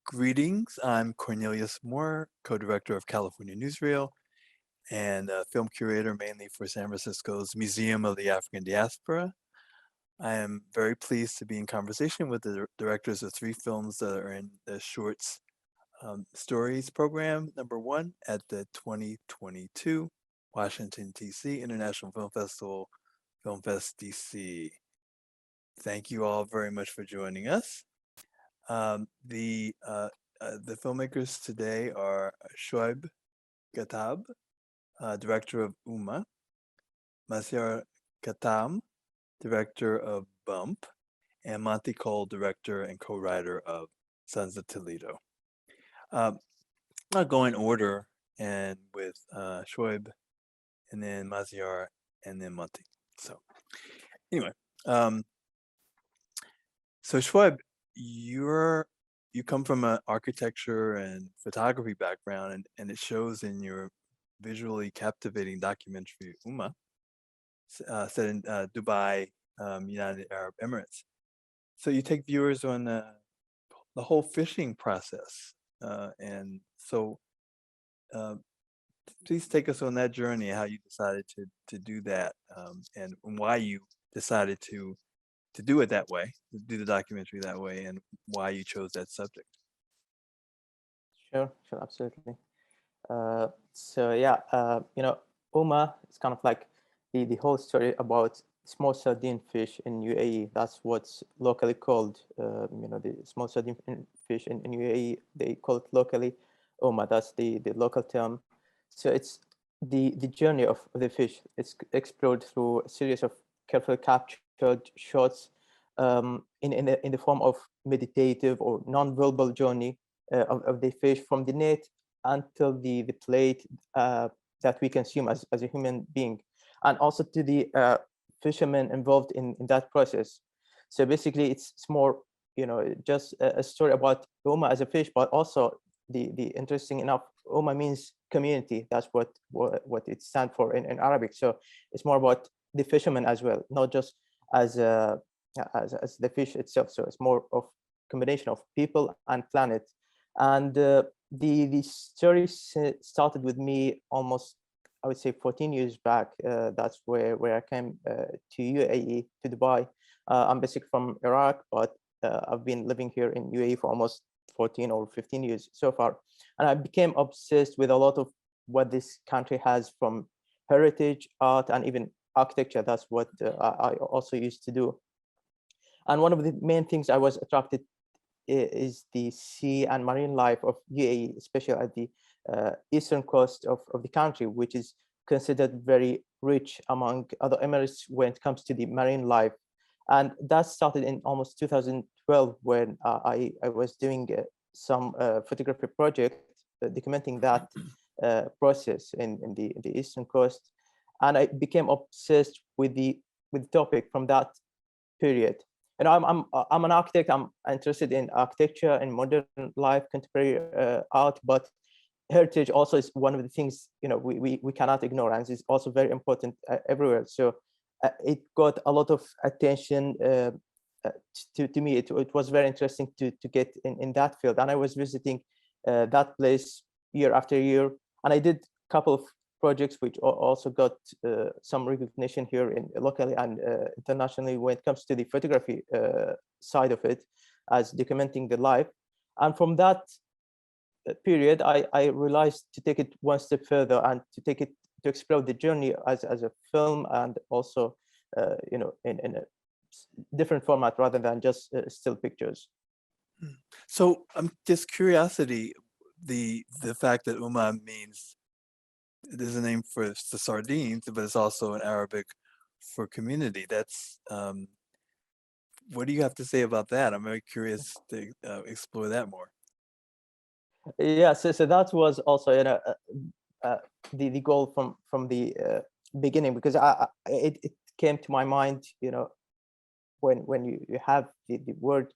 Greetings, I'm Cornelius Moore, co-director of California Newsreel and a film curator mainly for San Francisco's Museum of the African Diaspora. I am very pleased to be in conversation with the directors of three films that are in the Shorts Stories program, number one, at the 2022 Washington, D.C. International Film Festival, Film Fest DC. Thank you all very much for joining us. The filmmakers today are Shoayb, Khattab, director of UMAH, Maziyar, Khatam, director of Bump, and Monty, director and co-writer of Sons of Toledo. I'll go in order and with Shoayb, and then Maziyar, and then Monty. So anyway, so Shoayb, you come from an architecture and photography background, and it shows in your visually captivating documentary UMAH, set in Dubai, United Arab Emirates. So you take viewers on the whole fishing process, and so please take us on that journey, how you decided to do that, and why you decided to do it that way, to do the documentary that way, and why you chose that subject. Sure, absolutely. So yeah, UMAH is kind of like the whole story about small sardine fish in UAE. That's what's locally called, the small sardine fish in UAE, they call it locally UMAH. That's the local term. So it's the journey of the fish. It's explored through a series of carefully captured shots in the form of meditative or non-verbal journey of the fish from the net until the plate that we consume as a human being, and also to the fishermen involved in that process. So basically it's more, just a story about UMAH as a fish, but also the interesting enough, UMAH means community. That's what it stands for in Arabic. So it's more about the fishermen as well, not just as the fish itself. So it's more of combination of people and planet. And the story started with me almost, I would say, 14 years back. That's where I came to UAE, to Dubai. I'm basically from Iraq, but I've been living here in UAE for almost 14 or 15 years so far. And I became obsessed with a lot of what this country has from heritage, art, and even architecture. That's what I also used to do. And one of the main things I was attracted is the sea and marine life of UAE, especially at the eastern coast of the country, which is considered very rich among other Emirates when it comes to the marine life. And that started in almost 2012 when I was doing some photography project documenting that process in the eastern coast. And I became obsessed with the topic from that period. And I'm an architect. I'm interested in architecture and modern life, contemporary art, but heritage also is one of the things we cannot ignore, and it's also very important everywhere. So it got a lot of attention to me. It was very interesting to get in that field, and I was visiting that place year after year, and I did a couple of projects which also got some recognition here locally and internationally when it comes to the photography side of it, as documenting the life. And from that period, I realized to take it one step further and to explore the journey as a film, and also in a different format rather than just still pictures. So I'm just curiosity, the fact that UMAH means, there's a name for the sardines, but it's also in Arabic for community. That's what do you have to say about that? I'm very curious to explore that more. Yeah, so that was also the goal from the beginning, because it came to my mind, when you have the word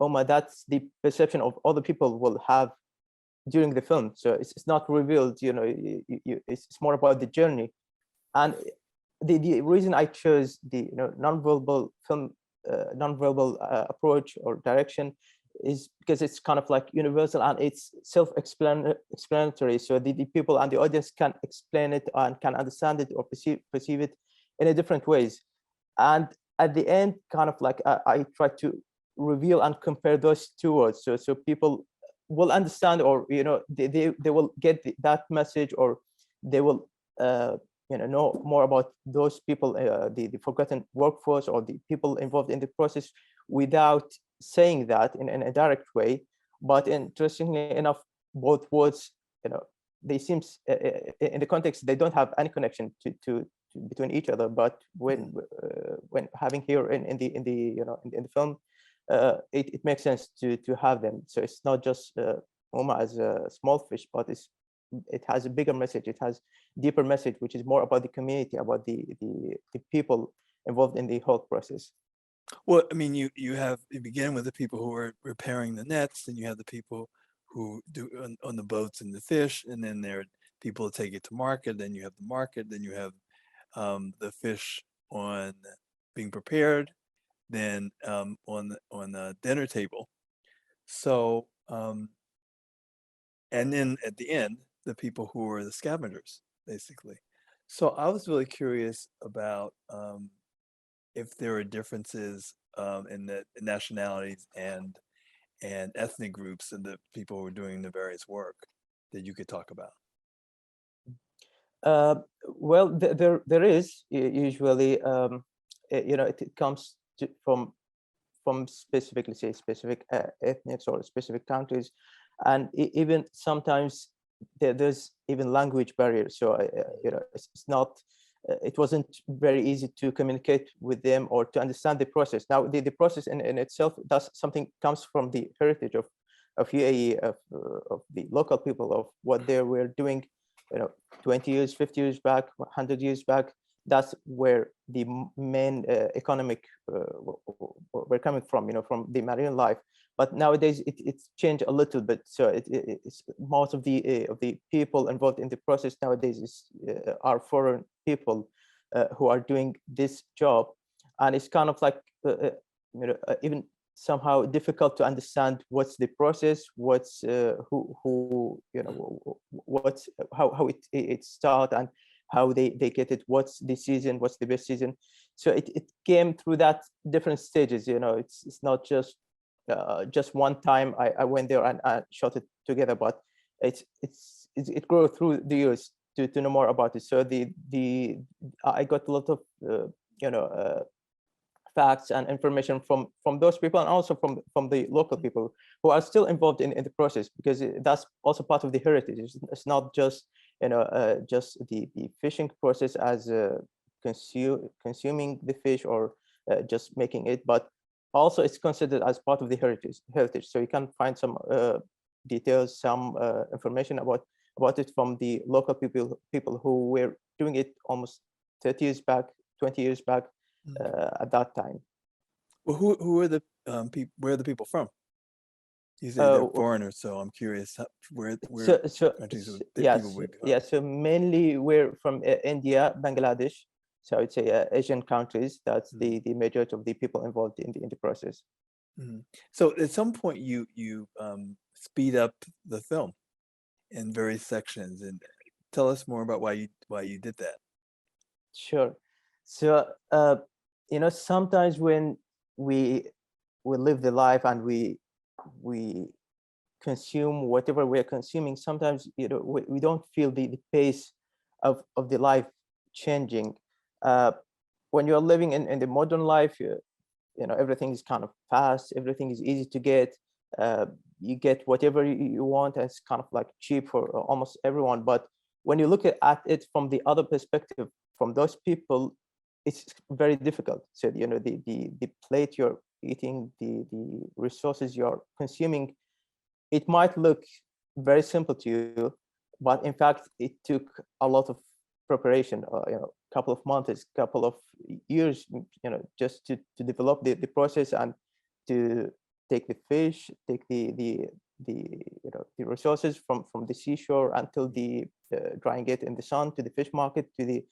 UMAH, that's the perception of other people will have during the film. So it's not revealed, it's more about the journey. And the reason I chose the non-verbal film, non-verbal approach or direction is because it's kind of like universal and it's self-explanatory. So the people and the audience can explain it and can understand it or perceive it in a different ways. And at the end, kind of like I try to reveal and compare those two words. So people will understand, or they will get that message, or they will know more about those people, the forgotten workforce, or the people involved in the process, without saying that in a direct way. But interestingly enough, both words, they seems in the context they don't have any connection to between each other. But when having here in the film, it makes sense to have them. So it's not just Uma as a small fish, but it has a bigger message. It has deeper message, which is more about the community, about the people involved in the whole process. Well, I mean, you begin with the people who are repairing the nets, then you have the people who do on the boats and the fish, and then there are people who take it to market. Then you have the market. Then you have the fish on being prepared, then on the dinner table. So and then at the end, the people who are the scavengers, basically. So I was really curious about if there are differences in the nationalities and ethnic groups and the people who are doing the various work that you could talk about. Well, there is usually, it comes from specifically, say, specific ethnics or specific countries, and even sometimes there's even language barriers. So it's not. It wasn't very easy to communicate with them or to understand the process. Now, the process in itself does something, comes from the heritage of UAE, of the local people, of what they were doing, 20 years, 50 years back, 100 years back. That's where the main economic were coming from, from the marine life. But nowadays it's changed a little bit. So it's most of the people involved in the process nowadays are foreign people who are doing this job, and it's kind of like even somehow difficult to understand what's the process, what's what's how it start, and how they get it, what's the season, what's the best season. So it came through that different stages. It's not just one time I went there and I shot it together, but it grew through the years to know more about it. So I got a lot of facts and information from those people, and also from the local people who are still involved in the process, because that's also part of the heritage. It's not just just the fishing process as consuming the fish, or just making it, but also it's considered as part of the heritage. So you can find some details, some information about it from the local people who were doing it almost 30 years back, 20 years back, at that time. Well, who are the people? Where are the people from? You say they're foreigners, so I'm curious where countries yes, would come. yeah. So mainly we're from India, Bangladesh. So I would say Asian countries. That's the majority of the people involved in the process. So at some point you speed up the film in various sections, and tell us more about why you did that. Sure. So sometimes when we live the life and we consume whatever we're consuming, sometimes we don't feel the pace of the life changing. When you're living in the modern life, everything is kind of fast, everything is easy to get. You get whatever you want, and it's kind of like cheap for almost everyone. But when you look at it from the other perspective, from those people, it's very difficult. So the plate you're eating, the resources you're consuming, it might look very simple to you, but in fact it took a lot of preparation, couple of months, couple of years, just to develop the process, and to take the fish, take the resources from the seashore until the drying it in the sun, to the fish market, to the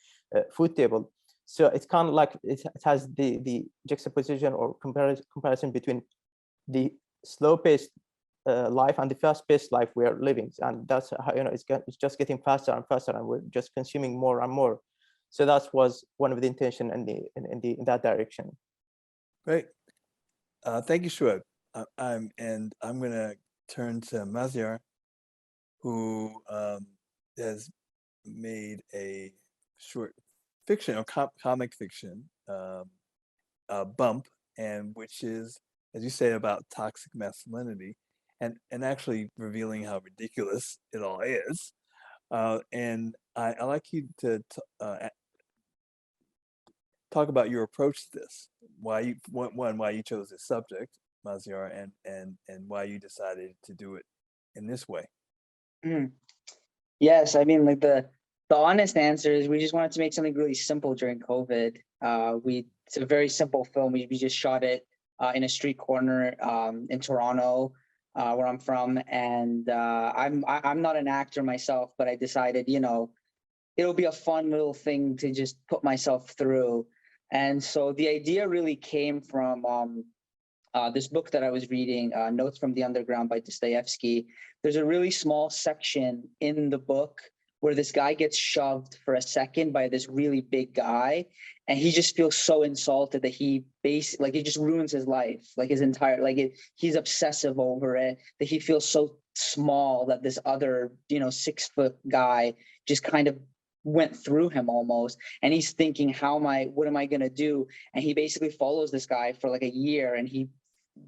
food table. So it's kind of like it has the juxtaposition or comparison between the slow-paced life and the fast-paced life we are living, and that's how, it's just getting faster and faster, and we're just consuming more and more. So that was one of the intention in that direction. Great. Thank you, Shoayb. I'm going to turn to Maziyar, who has made a short fiction or comic fiction, Bump, and which is, as you say, about toxic masculinity, and actually revealing how ridiculous it all is. And I'd like you to talk about your approach to this. Why you chose this subject, Maziyar, and why you decided to do it in this way. Yes, I mean, like the honest answer is we just wanted to make something really simple during COVID. It's a very simple film. We just shot it in a street corner in Toronto, where I'm from, and I'm not an actor myself, but I decided, it'll be a fun little thing to just put myself through. And so the idea really came from this book that I was reading, Notes from the Underground by Dostoevsky. There's a really small section in the book where this guy gets shoved for a second by this really big guy, and he just feels so insulted that he basically, it just ruins his life, his entire, he's obsessive over it, that he feels so small that this other, 6-foot guy just kind of went through him almost, and he's thinking, what am I going to do? And he basically follows this guy for like a year, and he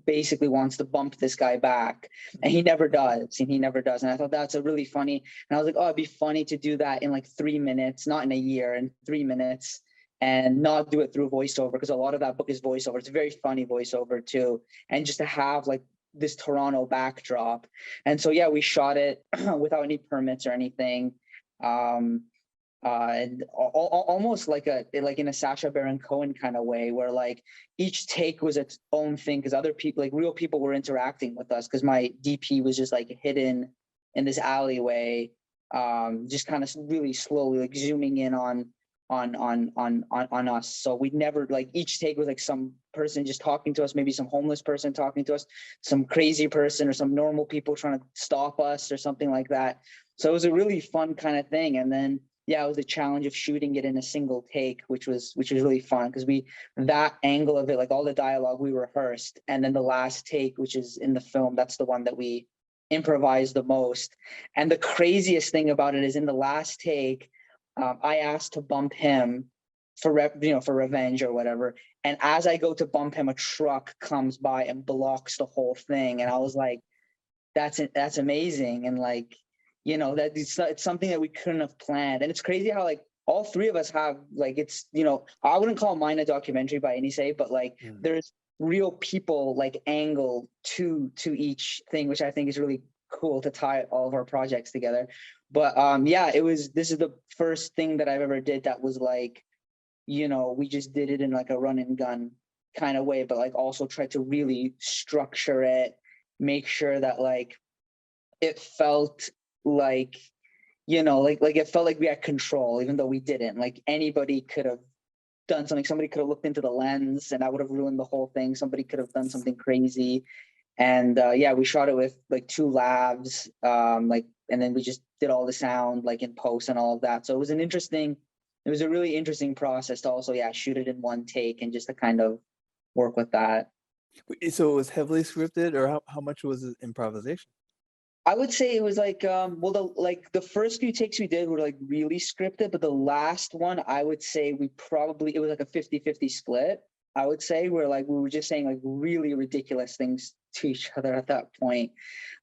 basically wants to bump this guy back, and he never does. And I thought that's a really funny, and I was like, oh, it'd be funny to do that in like 3 minutes, not in a year, in 3 minutes, and not do it through voiceover, because a lot of that book is voiceover. It's a very funny voiceover too, and just to have like this Toronto backdrop. And so yeah, we shot it without any permits or anything. And almost like in a Sacha Baron Cohen kind of way, where like each take was its own thing, because other people, like real people, were interacting with us, because my DP was just like hidden in this alleyway, just kind of really slowly like zooming in on us. So we never, like, each take was like some person just talking to us, maybe some homeless person talking to us, some crazy person, or some normal people trying to stop us or something like that. So it was a really fun kind of thing. And then yeah, it was a challenge of shooting it in a single take, which was really fun, because that angle of it, like all the dialogue we rehearsed, and then the last take, which is in the film, that's the one that we improvised the most. And the craziest thing about it is, in the last take, I asked to bump him for revenge or whatever. And as I go to bump him, a truck comes by and blocks the whole thing. And I was like, that's amazing. And like, that it's something that we couldn't have planned. And it's crazy how like all three of us have, like, it's, I wouldn't call mine a documentary by any say, but like there's real people like angle to each thing, which I think is really cool to tie all of our projects together. But yeah, this is the first thing that I've ever did that was like, we just did it in like a run and gun kind of way, but like also tried to really structure it, make sure that like it felt like, like it felt like we had control, even though we didn't. Like anybody could have done something. Somebody could have looked into the lens and I would have ruined the whole thing. Somebody could have done something crazy. And yeah, we shot it with like 2 labs, and then we just did all the sound like in post and all of that. So it was a really interesting process to also, yeah, shoot it in one take and just to kind of work with that. So it was heavily scripted, or how much was it improvisation? I would say it was like, the first few takes we did were like really scripted, but the last one, I would say it was like a 50-50 split. I would say where like we were just saying like really ridiculous things to each other at that point.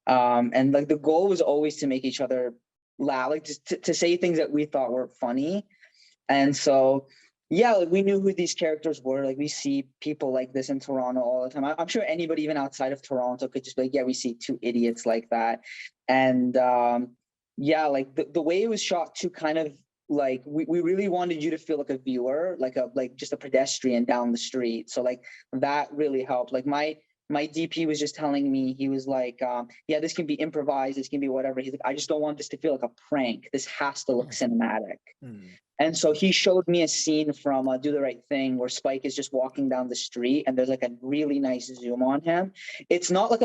And like the goal was always to make each other laugh, like to say things that we thought were funny. And so, yeah, like we knew who these characters were. Like we see people like this in Toronto all the time. I'm sure anybody even outside of Toronto could just be like, yeah, we see 2 idiots like that. And yeah, like the way it was shot too, kind of like we really wanted you to feel like a viewer, like just a pedestrian down the street. So like that really helped. Like my my DP was just telling me, he was like, yeah, this can be improvised, this can be whatever. He's like, I just don't want this to feel like a prank. This has to look cinematic. And so he showed me a scene from Do the Right Thing where Spike is just walking down the street and there's like a really nice zoom on him. It's not like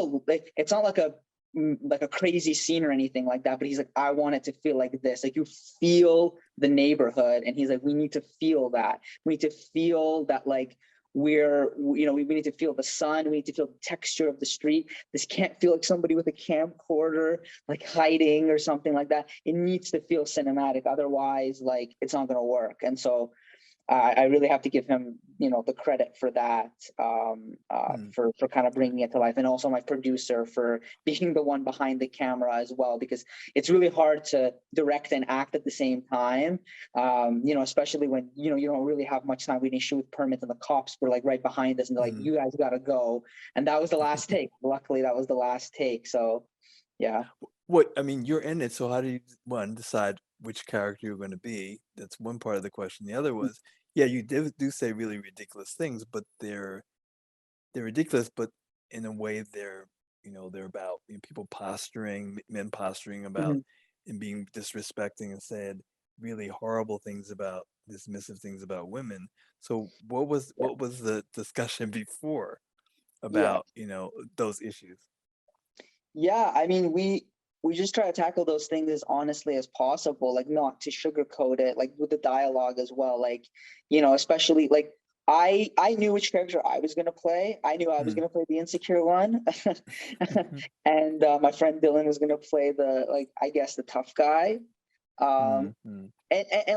it's not like a crazy scene or anything like that, but he's like, I want it to feel like this. Like you feel the neighborhood, and he's like, we need to feel that. We need to feel that, like, we need to feel the sun. We need to feel the texture of the street. This can't feel like somebody with a camcorder, like hiding or something like that. It needs to feel cinematic. Otherwise, like, it's not going to work. And so I really have to give him, the credit for that, for kind of bringing it to life, and also my producer for being the one behind the camera as well, because it's really hard to direct and act at the same time, especially when you don't really have much time. We didn't shoot permits, and the cops were like right behind us, and they're like, "You guys got to go," and that was the last take. Luckily, that was the last take. So, yeah. I mean, you're in it, so how do you, one, decide which character you're going to be? That's one part of the question. The other was, yeah, you do say really ridiculous things, but they're ridiculous, but in a way they're about people posturing, men posturing about and being disrespecting and said really horrible things about, dismissive things about women. So what was the discussion before Yeah. about those issues? Yeah, I mean, we just try to tackle those things as honestly as possible, like not to sugarcoat it, like with the dialogue as well. Like, especially like I knew which character I was gonna play. I knew I was gonna play the insecure one, and my friend Dylan was gonna play the, like, I guess, the tough guy. And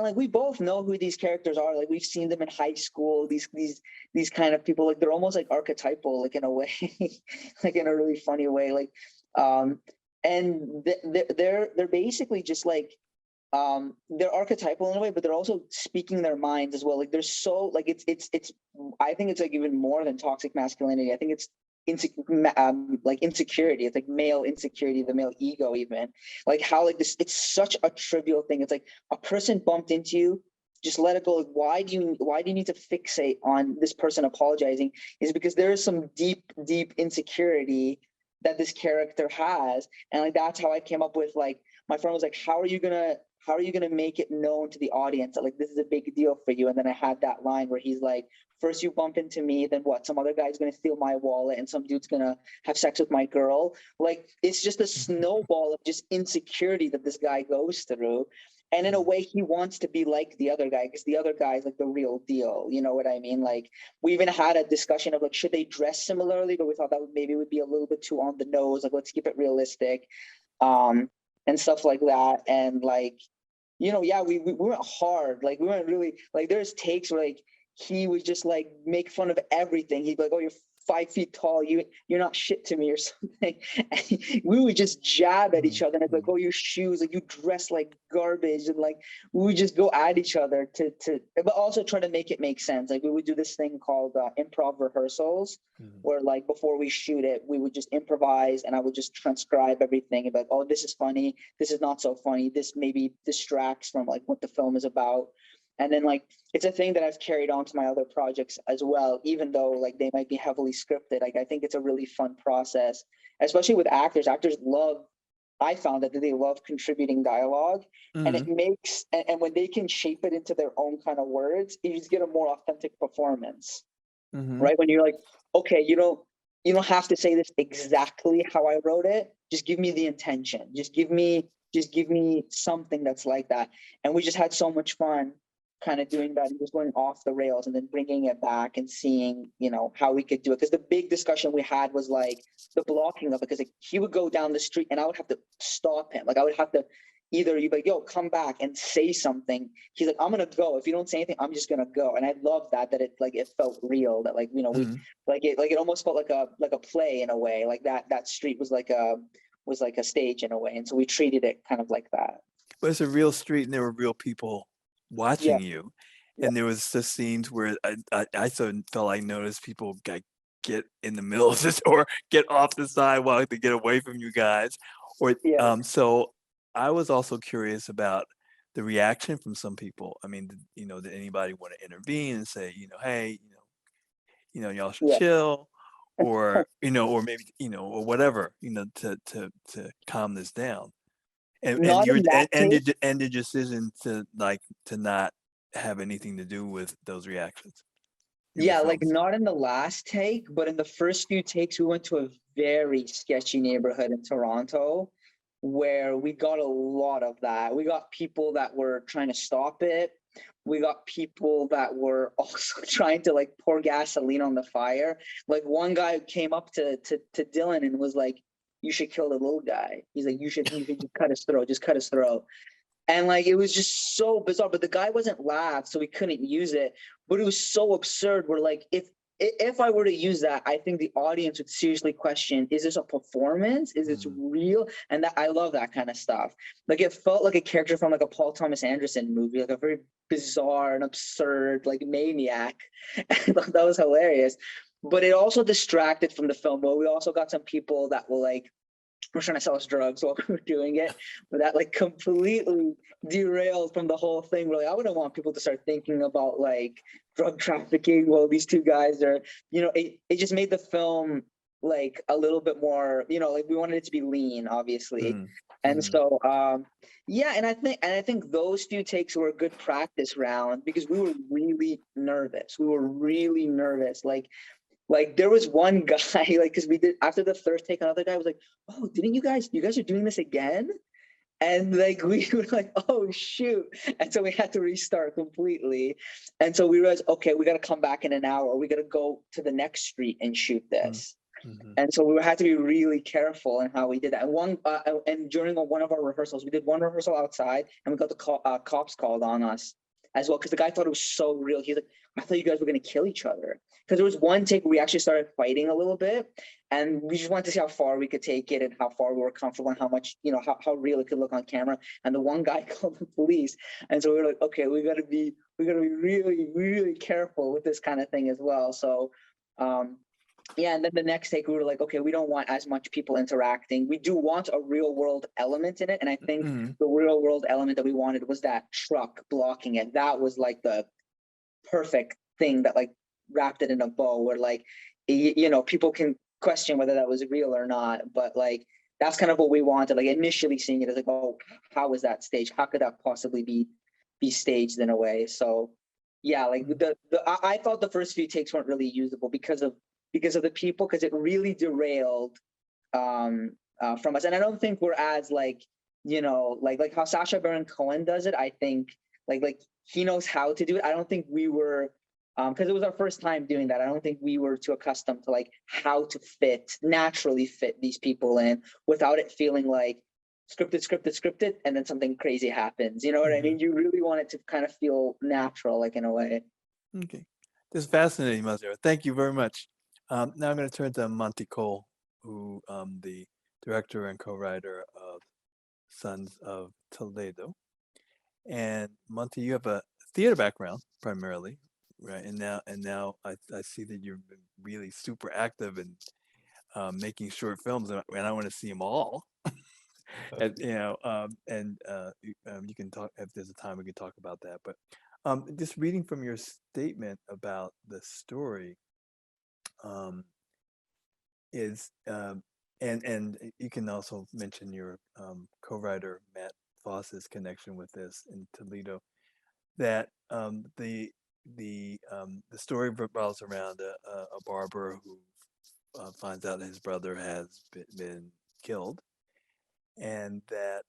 like we both know who these characters are. Like we've seen them in high school. These kind of people, like they're almost like archetypal, like in a way, like in a really funny way. Like, and they're basically just like, they're archetypal in a way, but they're also speaking their minds as well. Like they're so like it's I think it's like even more than toxic masculinity. I think it's like insecurity. It's like male insecurity, the male ego, even like how like this. It's such a trivial thing. It's like a person bumped into you. Just let it go. Like, why do you need to fixate on this person apologizing? Is because there is some deep insecurity that this character has, and like that's how I came up with, like, my friend was like, how are you gonna make it known to the audience that, like, this is a big deal for you? And then I had that line where he's like, first you bump into me, then what? Some other guy's gonna steal my wallet, and some dude's gonna have sex with my girl. Like, it's just a snowball of just insecurity that this guy goes through. And in a way, he wants to be like the other guy, because the other guy is like the real deal. You know what I mean? Like, we even had a discussion of like, should they dress similarly? But we thought that maybe would be a little bit too on the nose. Like, let's keep it realistic, and stuff like that. And like, yeah, we went hard. Like, we weren't really like, there's takes where like he would just like make fun of everything. He'd be like, "Oh, you're 5 feet tall. You're not shit to me," or something. And we would just jab at each other, and I'd be like, "Oh, your shoes, like you dress like garbage," and like we would just go at each other but also try to make it make sense. Like, we would do this thing called improv rehearsals, where like before we shoot it, we would just improvise, and I would just transcribe everything and be like, "Oh, this is funny. This is not so funny. This maybe distracts from like what the film is about." And then like, it's a thing that I've carried on to my other projects as well, even though like they might be heavily scripted. Like, I think it's a really fun process, especially with actors. Actors love, I found that they love contributing dialogue, and it makes, and when they can shape it into their own kind of words, you just get a more authentic performance, right? When you're like, okay, you don't have to say this exactly how I wrote it. Just give me the intention. Just give me something that's like that. And we just had so much fun kind of doing that and just going off the rails and then bringing it back and seeing, how we could do it. Because the big discussion we had was like the blocking of it, because like, he would go down the street and I would have to stop him. Like, I would have to either you'd be like, "Yo, come back and say something." He's like, "I'm gonna go. If you don't say anything, I'm just gonna go." And I love that it like, it felt real, that like, we like it almost felt like a play in a way. Like that street was like a stage in a way. And so we treated it kind of like that. But it's a real street, and there were real people Yeah. watching you. And there was just scenes where I sort of felt I noticed people get in the middle of this or get off the sidewalk to get away from you guys. Or Yeah. so I was also curious about the reaction from some people. I mean, did anybody want to intervene and say, hey, y'all should Yeah. chill? or or maybe or whatever, to calm this down, and Not your in that case. and the decision to not have anything to do with those reactions in the Yeah, like films. not in the last take, but in the first few takes, we went to a very sketchy neighborhood in Toronto where we got a lot of that. We got people that were trying to stop it. We got people that were also trying to like pour gasoline on the fire. Like one guy came up to Dylan and was like, "You should kill the little guy." He's like, "You should just cut his throat. Just cut his throat." And like it was just so bizarre, but the guy wasn't live, so we couldn't use it. But it was so absurd. We're like, if I were to use that, I think the audience would seriously question: Is this a performance? Is this real? And that I love that kind of stuff. Like it felt like a character from like a Paul Thomas Anderson movie, like a very bizarre and absurd like maniac. I thought that was hilarious. But it also distracted from the film. But we also got some people that were like, we're trying to sell us drugs while we were doing it, but that like completely derailed from the whole thing. Really, I wouldn't want people to start thinking about like drug trafficking while these two guys are, it just made the film like a little bit more, like we wanted it to be lean, obviously. And so, yeah, and I think those few takes were a good practice round because we were really nervous. We were really nervous. Like there was one guy, like, because we did after the third take, another guy was like, "Oh, didn't you guys are doing this again?" And like we were like, "Oh shoot!" And so we had to restart completely. And so we realized, okay, we got to come back in an hour. We got to go to the next street and shoot this. And so we had to be really careful in how we did that. And during one of our rehearsals, we did one rehearsal outside, and we got the cops called on us as well because the guy thought it was so real. He's like, "I thought you guys were gonna kill each other." Because there was one take where we actually started fighting a little bit, and we just wanted to see how far we could take it and how far we were comfortable and how much, how real it could look on camera. And the one guy called the police, and so we were like, okay, we gotta be really, really careful with this kind of thing as well. So, yeah, and then the next take we were like, okay, we don't want as much people interacting. We do want a real world element in it, and I think the real world element that we wanted was that truck blocking it. That was like the perfect thing that like wrapped it in a bow where like people can question whether that was real or not, but like that's kind of what we wanted. Like initially seeing it as like, oh, how was that staged? How could that possibly be staged in a way? So yeah, like I thought the first few takes weren't really usable because of the people, because it really derailed from us. And I don't think we're as like like how Sacha Baron Cohen does it. I think like he knows how to do it. I don't think we were, because it was our first time doing that. I don't think we were too accustomed to like how to naturally fit these people in without it feeling like scripted, and then something crazy happens. You know what I mean? You really want it to kind of feel natural, like in a way. Okay, this is fascinating, Maziyar. Thank you very much. Now I'm going to turn to Monty Cole, who the director and co-writer of Sons of Toledo. And Monty, you have a theater background primarily, right? And now I see that you've been really super active in making short films, and I want to see them all. And, you can talk if there's a time we can talk about that. But just reading from your statement about the story, is and you can also mention your co-writer Matt Foss's connection with this in Toledo, that the story revolves around a barber who finds out that his brother has been killed, and that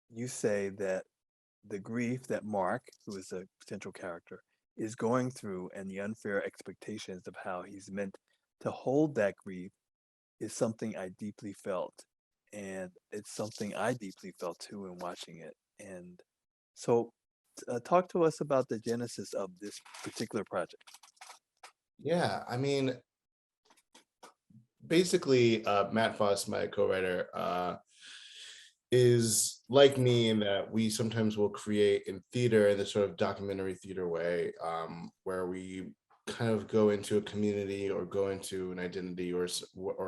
you say that the grief that Mark, who is a central character, is going through, and the unfair expectations of how he's meant to hold that grief, is something I deeply felt. And it's something I deeply felt too in watching it. And so, talk to us about the genesis of this particular project. Yeah, I mean, basically, Matt Foss, my co-writer, is like me in that we sometimes will create in theater in this sort of documentary theater way, where we kind of go into a community or go into an identity or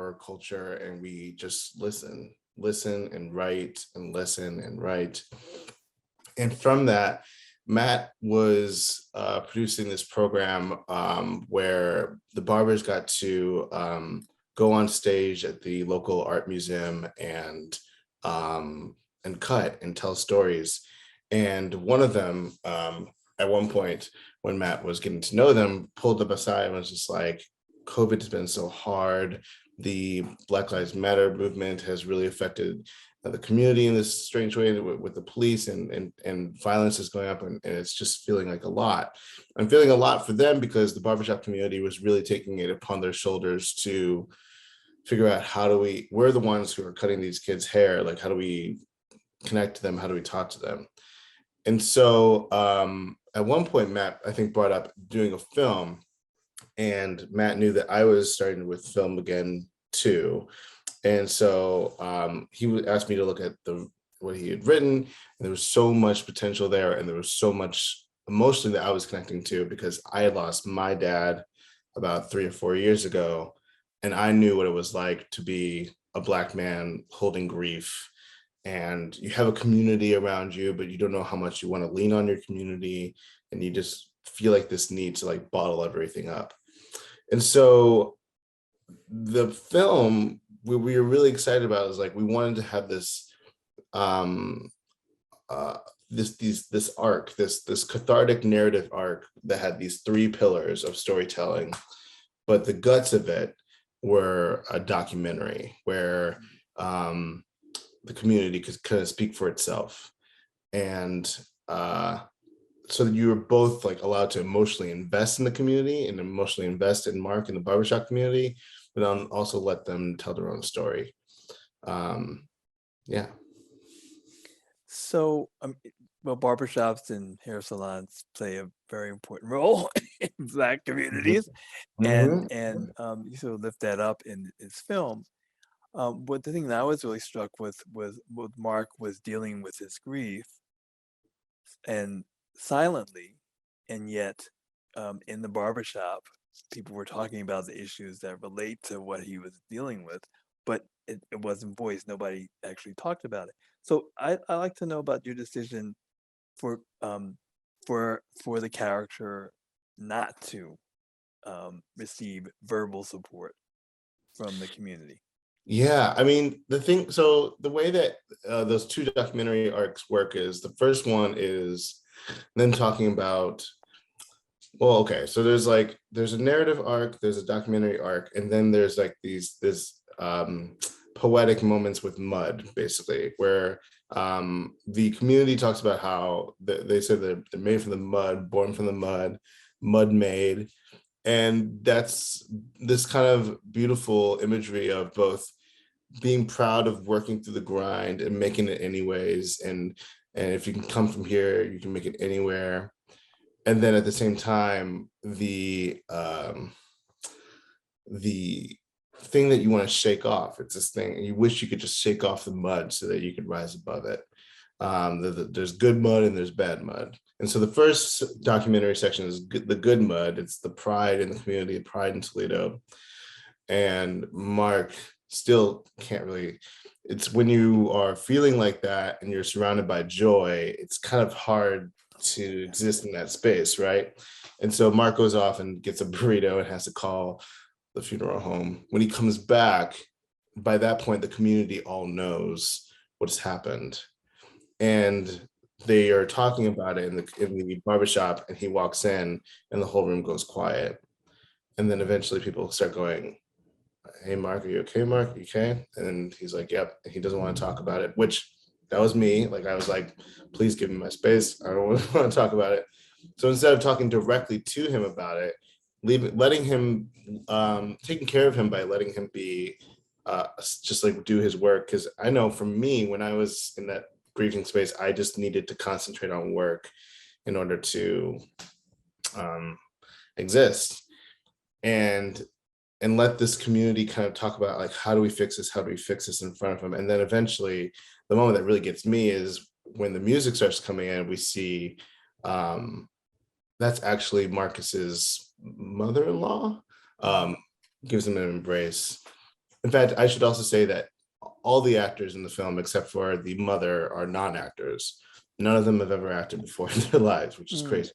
a culture, and we just listen and write and listen and write. And from that, Matt was producing this program where the barbers got to go on stage at the local art museum and cut and tell stories. And one of them, at one point, when Matt was getting to know them, pulled them aside and was just like, COVID has been so hard. The Black Lives Matter movement has really affected the community in this strange way with the police, and violence is going up, and it's just feeling like a lot. I'm feeling a lot for them because the barbershop community was really taking it upon their shoulders to figure out we're the ones who are cutting these kids' hair. Like, how do we connect to them? How do we talk to them? And so at one point, Matt, I think, brought up doing a film, and Matt knew that I was starting with film again too. And so he asked me to look at what he had written, and there was so much potential there, and there was so much emotionally that I was connecting to, because I had lost my dad about 3 or 4 years ago, and I knew what it was like to be a Black man holding grief, and you have a community around you, but you don't know how much you want to lean on your community, and you just feel like this need to like bottle everything up. And so the film we were really excited about is like, we wanted to have this this arc, this cathartic narrative arc that had these 3 pillars of storytelling, but the guts of it were a documentary where the community could kind of speak for itself. And so that you were both like allowed to emotionally invest in the community and emotionally invest in Mark and the barbershop community, but then also let them tell their own story. Yeah. So, well, barbershops and hair salons play a very important role in Black communities, Mm-hmm. and you sort of lift that up in his film. But the thing that I was really struck with Mark was dealing with his grief, and silently, and yet in the barbershop, people were talking about the issues that relate to what he was dealing with, but it wasn't voiced. Nobody actually talked about it. So I like to know about your decision for for the character not to receive verbal support from the community. Yeah, I mean, so the way that those 2 documentary arcs work is, the first one is them talking about, well, okay, so there's a narrative arc, there's a documentary arc, and then there's like this poetic moments with mud, basically, where the community talks about how they said they're made from the mud, born from the mud made. And that's this kind of beautiful imagery of both being proud of working through the grind and making it anyways, and if you can come from here, you can make it anywhere. And then at the same time, the thing that you want to shake off, it's this thing, and you wish you could just shake off the mud so that you could rise above it. There's good mud and there's bad mud. And so the first documentary section is the good mud. It's the pride in the community, pride in Toledo. And Mark still can't really, it's when you are feeling like that and you're surrounded by joy, it's kind of hard to exist in that space, right? And so Mark goes off and gets a burrito and has to call the funeral home. When he comes back, by that point, the community all knows what has happened. And they are talking about it in the barbershop, and he walks in and the whole room goes quiet. And then eventually people start going, "Hey, Mark, are you okay, Mark? Are you okay?" And he's like, "Yep." And he doesn't want to talk about it, which that was me. Like, I was like, please give me my space. I don't want to talk about it. So instead of talking directly to him about it, letting him, taking care of him by letting him be, just like do his work. Because I know for me, when I was in that grieving space, I just needed to concentrate on work in order to exist. And let this community kind of talk about, like, how do we fix this? How do we fix this in front of them? And then eventually the moment that really gets me is when the music starts coming in, we see that's actually Marcus's mother-in-law, gives him an embrace. In fact, I should also say that all the actors in the film, except for the mother, are non-actors. none of them have ever acted before in their lives, which is crazy.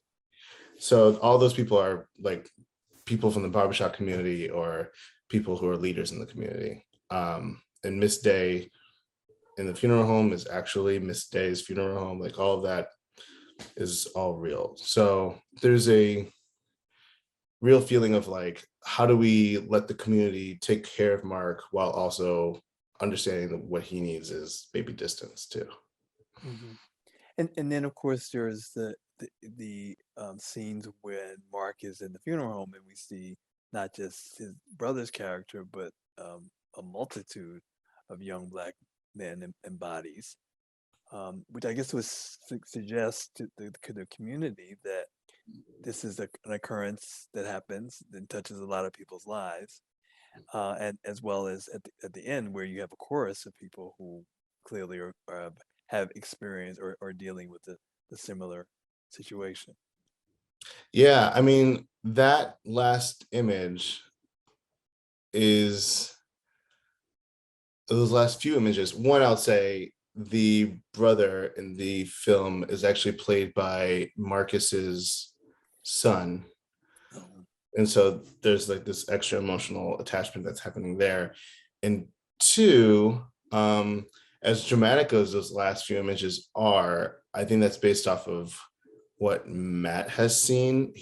So all those people are like people from the barbershop community or people who are leaders in the community. And Miss Day in the funeral home is actually Miss Day's funeral home. Like all of that is all real. So there's a real feeling of like, how do we let the community take care of Mark while also understanding that what he needs is baby distance too. Mhm. And then of course there's the scenes when Mark is in the funeral home and we see not just his brother's character, but a multitude of young Black men and bodies, which I guess would suggest to the community that this is an occurrence that happens and touches a lot of people's lives, and as well as at the end where you have a chorus of people who clearly have experience or are dealing with the similar situation. Yeah, I mean, that last image is those last few images. One, I'll say the brother in the film is actually played by Marcus's son. Um, And so there's like this extra emotional attachment that's happening there. And two, as dramatic as those last few images are, I think that's based off of what Matt has seen.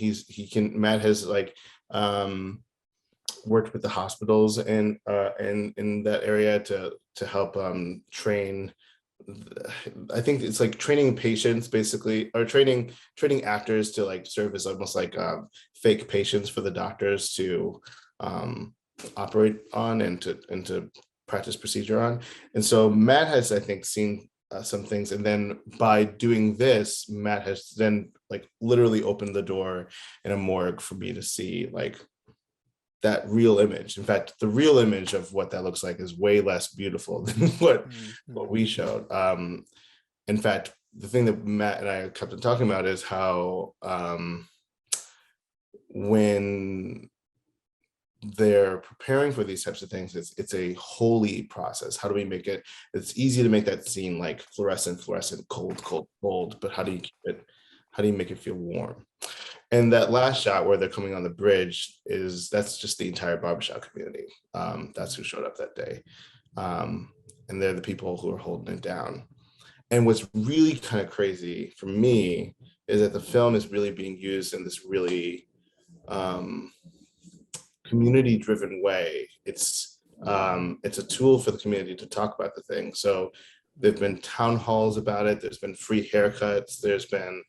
Matt has like worked with the hospitals and in that area to help train. I think it's like training patients basically, or training actors to like serve as almost like fake patients for the doctors to operate on and to practice procedure on. And so Matt has, I think, seen some things, and then by doing this, Matt has then like literally opened the door in a morgue for me to see like that real image. In fact, the real image of what that looks like is way less beautiful than what we showed. In fact, the thing that Matt and I kept on talking about is how when they're preparing for these types of things, it's a holy process. How do we make it? It's easy to make that scene like fluorescent, cold, but how do you keep it? How do you make it feel warm? And that last shot where they're coming on the bridge that's just the entire barbershop community. That's who showed up that day. And they're the people who are holding it down. And what's really kind of crazy for me is that the film is really being used in this really community-driven way. It's a tool for the community to talk about the thing. So there've been town halls about it. There's been free haircuts. There's been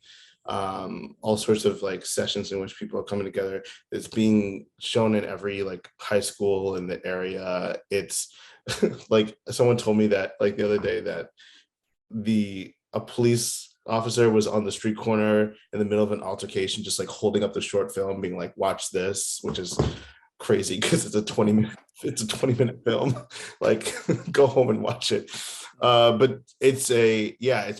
all sorts of like sessions in which people are coming together. It's being shown in every like high school in the area. It's like someone told me that like the other day that a police officer was on the street corner in the middle of an altercation, just like holding up the short film, being like, "Watch this," which is crazy because it's a 20-minute film. Like, go home and watch it. But it's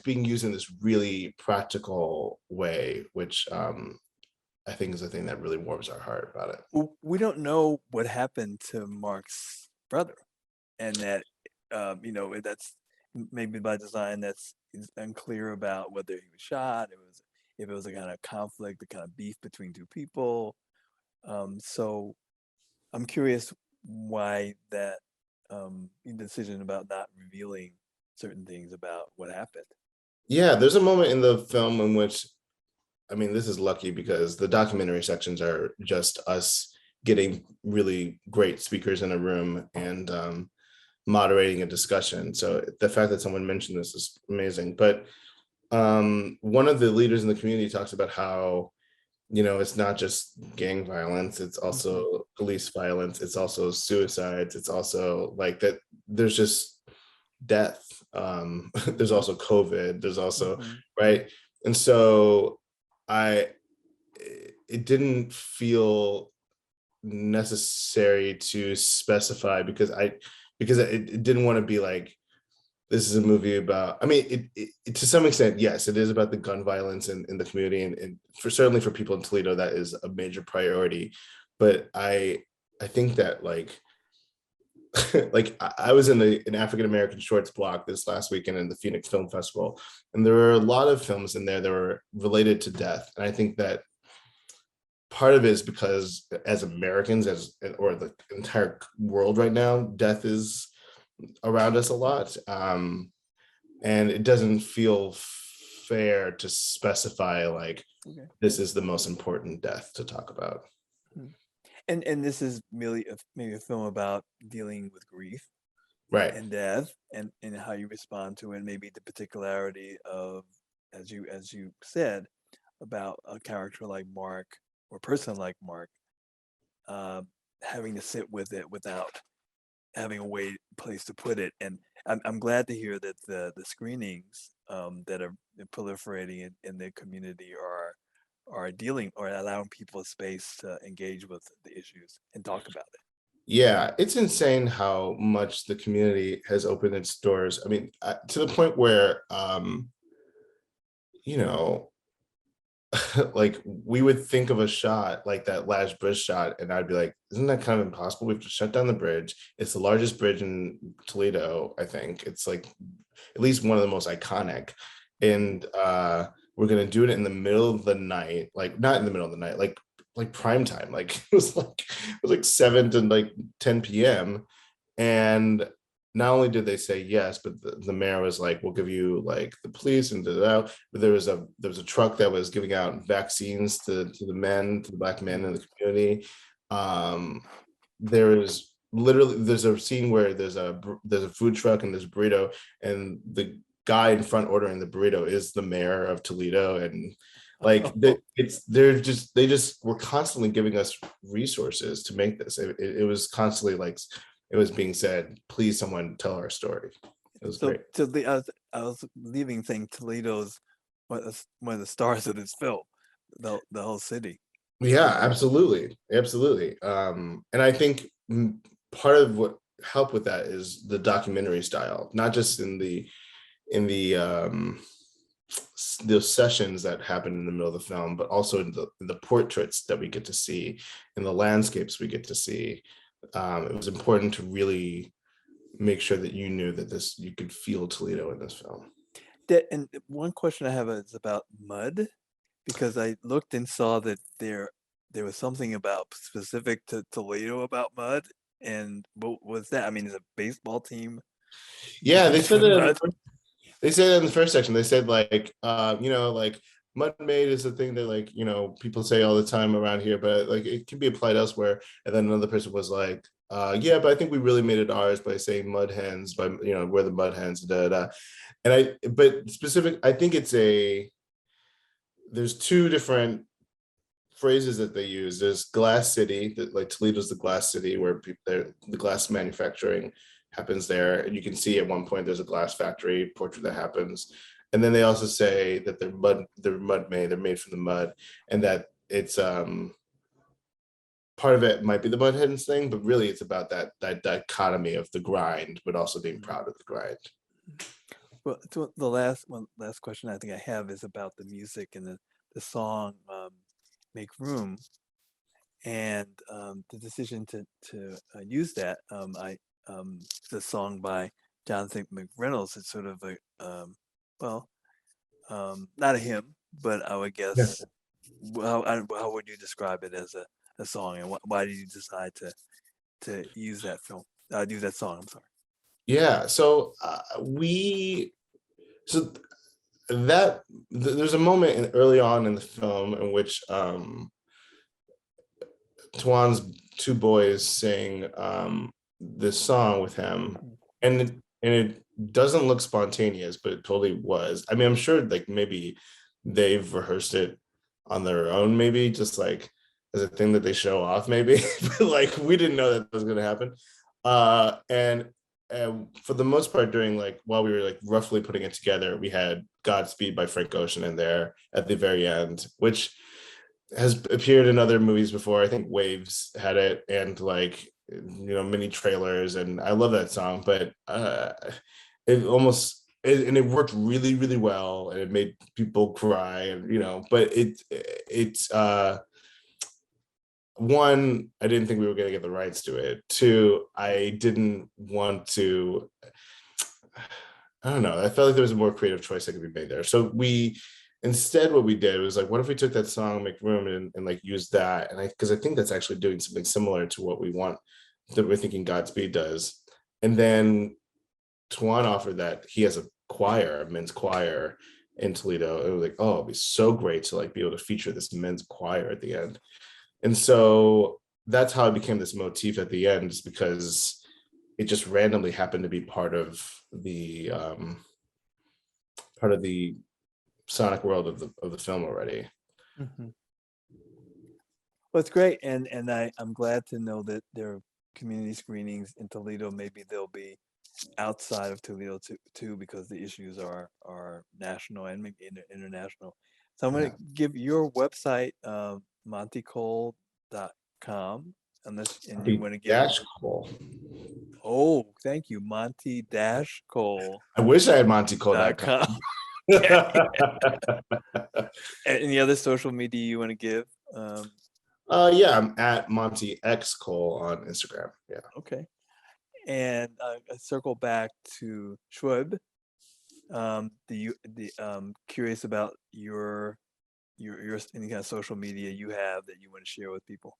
being used in this really practical way, which I think is the thing that really warms our heart about it. Well, we don't know what happened to Mark's brother, and that that's maybe by design. That's unclear about whether he was shot. If it was a kind of conflict, a kind of beef between two people. So I'm curious why that decision about not revealing certain things about what happened. Yeah, there's a moment in the film in which, I mean, this is lucky because the documentary sections are just us getting really great speakers in a room and moderating a discussion. So the fact that someone mentioned this is amazing. But one of the leaders in the community talks about how, it's not just gang violence, it's also police violence, it's also suicides, it's also like that there's just death. There's also COVID, there's also, right? And so it didn't feel necessary to specify because it didn't want to be like, this is a movie about, I mean, it to some extent, yes, it is about the gun violence in the community. And certainly for people in Toledo, that is a major priority. But I think that like like I was in an African American shorts block this last weekend in the Phoenix Film Festival, and there were a lot of films in there that were related to death. And I think that part of it is because as Americans, or the entire world right now, death is around us a lot, and it doesn't feel fair to specify like this is the most important death to talk about. And this is merely maybe a film about dealing with grief Right. and death, and how you respond to it. Maybe the particularity of, as you said, about a character like Mark, or a person like Mark, having to sit with it without having a place to put it. And I'm glad to hear that the screenings that are proliferating in the community are dealing, or allowing people a space to engage with the issues and talk about it. Yeah, it's insane how much the community has opened its doors. I mean, to the point where, you know, like we would think of a shot like that last bridge shot, and I'd be like, isn't that kind of impossible? We have to shut down the bridge. It's the largest bridge in Toledo, I think. It's like at least one of the most iconic. And we're gonna do it in the middle of the night, like not in the middle of the night, like prime time. Like it was like 7 to like 10 p.m. And not only did they say yes, but the mayor was like, we'll give you like the police and but there was a truck that was giving out vaccines to the black men in the community. There's a scene where there's a food truck and there's a burrito, and the guy in front ordering the burrito is the mayor of Toledo. And like they just were constantly giving us resources to make this. It was constantly like it was being said, please someone tell our story. It was great. So I was leaving saying Toledo's one of the stars of this film, the whole city. Yeah, absolutely. And I think part of what helped with that is the documentary style, not just in the sessions that happen in the middle of the film, but also in the portraits that we get to see, in the landscapes we get to see. It was important to really make sure that you knew that you could feel Toledo in this film. And one question I have is about mud, because I looked and saw that there was something about specific to Toledo about mud. And what was that? I mean, is a baseball team? Yeah, they said Mud? they said in the first section. They said like like mud made is a thing that like people say all the time around here, but like it can be applied elsewhere. And then another person was like, yeah, but I think we really made it ours by saying mud hens, by we're the mud hens, da da. And but specific, I think there's two different phrases that they use. There's Glass City, that like Toledo's the Glass City, where the glass manufacturing happens there, and you can see at one point there's a glass factory portrait that happens. And then they also say that they're made from the mud, and that it's part of it might be the mud hens thing, but really it's about that dichotomy of the grind, but also being proud of the grind. Well, so the last question I think I have is about the music and the song "Make Room," and the decision to use that. The song by Jonathan McReynolds. It's sort of a not a hymn, but I would guess. How would you describe it as a song, and why did you decide to use that use that song? I'm sorry. Yeah, so there's a moment early on in the film in which Tuan's two boys sing this song with him, and it doesn't look spontaneous, but it totally was. I mean, I'm sure like maybe they've rehearsed it on their own, maybe just like as a thing that they show off, maybe. But like we didn't know that was going to happen. And for the most part, during like while we were like roughly putting it together, we had Godspeed by Frank Ocean in there at the very end, which has appeared in other movies before. I think Waves had it, and like mini trailers, and I love that song. But it worked really, really well, and it made people cry, and but it's one, I didn't think we were going to get the rights to it. Two, I didn't want to, I don't know. I felt like there was a more creative choice that could be made there. So instead what we did was like, what if we took that song, Make Room, and like use that? And because I think that's actually doing something similar to what we want, that we're thinking Godspeed does. And then Tuan offered that he has a choir, a men's choir in Toledo. It was like, oh, it'd be so great to like be able to feature this men's choir at the end. And so that's how it became this motif at the end, just because it just randomly happened to be part of the sonic world of the film already. Mm-hmm. Well, it's great, and I'm glad to know that there are community screenings in Toledo. Maybe they'll be outside of Toledo too, because the issues are national and maybe international. So I'm going to give your website, montycole.com, unless and you want to give. Cole. Oh, thank you, Monty-Cole. I wish I had montycole.com. Any other social media you want to give? Yeah, I'm at Monty X Cole on Instagram. Yeah. Okay. And I circle back to Shoayb. Curious about your any kind of social media you have that you want to share with people.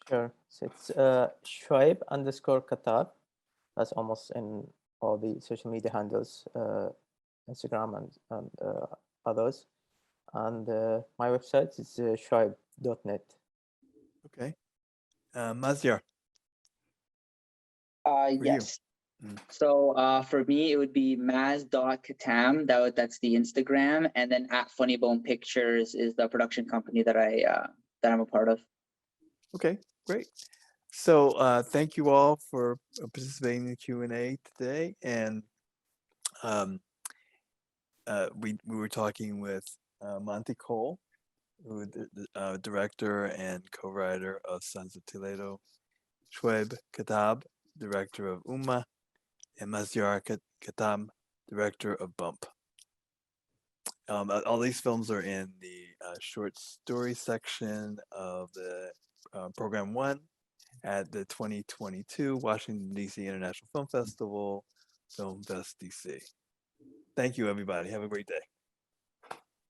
Sure. So it's Shoayb _ Khattab. That's almost in all the social media handles, Instagram and others. And my website is shoayb.net. Okay. Maziyar. Yes. So for me, it would be maz.khatam. That's the Instagram, and then at Funny Bone Pictures is the production company that I'm a part of. Okay, great. So thank you all for participating in the Q&A today. And we were talking with Monty Cole, who is the director and co-writer of Sons of Toledo, Shoayb Khattab, director of UMAH, and Maziyar Khatam, director of Bump. All these films are in the short story section of the program 1 at the 2022 Washington, D.C. International Film Festival, Film Fest DC. Thank you, everybody. Have a great day.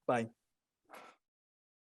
Bye.